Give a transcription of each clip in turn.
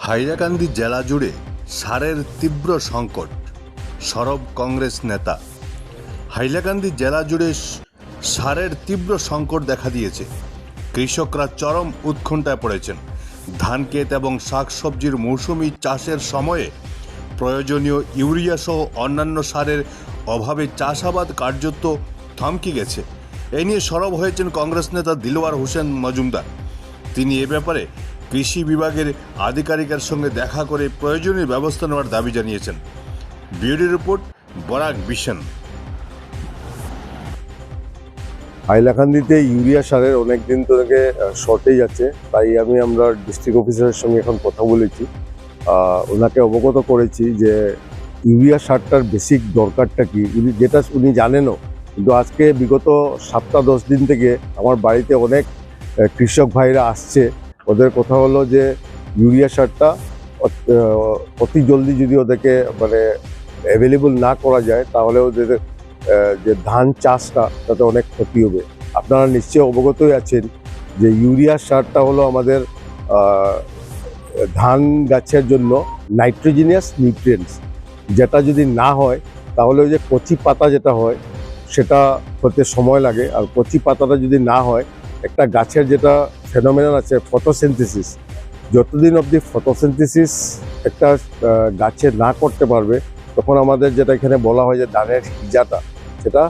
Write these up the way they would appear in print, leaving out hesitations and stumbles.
হাইলাকান্দি জেলা জুড়ে সারের তীব্র সংকট, সরব কংগ্রেস নেতা। হাইলাকান্দি জেলা জুড়ে সারের তীব্র সংকট দেখা দিয়েছে। কৃষকরা চরম উৎকণ্ঠায় পড়েছেন। ধান ক্ষেত এবং শাকসবজির মৌসুমি চাষের সময়ে প্রয়োজনীয় ইউরিয়া সহ অন্যান্য সারের অভাবে চাষাবাদ কার্যত থমকে গেছে। এ নিয়ে সরব হয়েছেন কংগ্রেস নেতা দিলওয়ার হোসেন মজুমদার। তিনি এ ব্যাপারে কৃষি বিভাগের আধিকারিকের সঙ্গে দেখা করে প্রয়োজনীয় ব্যবস্থা নেওয়ার দাবি জানিয়েছেন। ব্যুরো রিপোর্ট, বরাক বিশন। হাইলাকান্দিতে ইউরিয়া সারের অনেক দিন থেকে শর্টেজ আছে, তাই আমরা ডিস্ট্রিক্ট অফিসারের সঙ্গে এখন কথা বলেছি। ওনাকে অবগত করেছি যে ইউরিয়া সারটার বেসিক দরকারটা কি, যেটা উনি জানেনও, কিন্তু আজকে বিগত 7-10 দিন থেকে আমার বাড়িতে অনেক কৃষক ভাইরা আসছে। ওদের কথা হলো যে ইউরিয়া সারটা অতি জলদি যদি ওদেরকে অ্যাভেলেবল না করা যায়, তাহলে ওদের যে ধান চাষটা তাতে অনেক ক্ষতি হবে। আপনারা নিশ্চয়ই অবগতই আছেন যে ইউরিয়া সারটা হলো আমাদের ধান গাছের জন্য নাইট্রোজেনিয়াস নিউট্রিয়েন্টস। যেটা যদি না হয় তাহলে ওই যে কচি পাতা যেটা হয় সেটা হতে সময় লাগে, আর কচি পাতাটা যদি না হয়, একটা গাছের যেটা ফেনোমেনন আছে ফটোসিনথেসিস, যতদিন অবধি ফটোসিনথেসিস একটা গাছে না করতে পারবে, তখন আমাদের যেটা এখানে বলা হয় যে ধানের হিজাটা, সেটা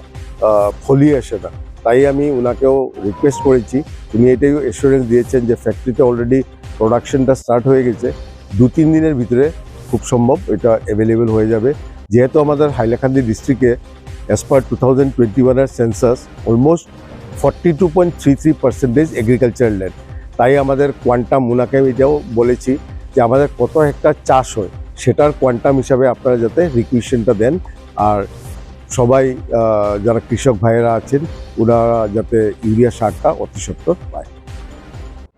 ফলিয়ে আসে না। তাই আমি ওনাকেও রিকোয়েস্ট করেছি। উনি এটাই এসুরেন্স দিয়েছেন যে ফ্যাক্টরিতে অলরেডি প্রোডাকশনটা স্টার্ট হয়ে গেছে, 2-3 দিনের ভিতরে খুব সম্ভব এটা অ্যাভেলেবেল হয়ে যাবে। যেহেতু আমাদের হাইলাকান্দি ডিস্ট্রিক্টে অ্যাজ পার 2021-এর সেন্সাস অলমোস্ট 42.33% এগ্রিকালচারাল ল্যান্ড, তাই আমাদের কোয়ান্টাম, ওনাকে এটাও বলেছি যে আমাদের কত হেক্টর চাষ হয় সেটার কোয়ান্টাম হিসাবে আপনারা যাতে রিকুয়েশনটা দেন, আর সবাই যারা কৃষক ভাইয়েরা আছেন ওনারা যাতে ইউরিয়া সারটা অতি সত্বর পায়।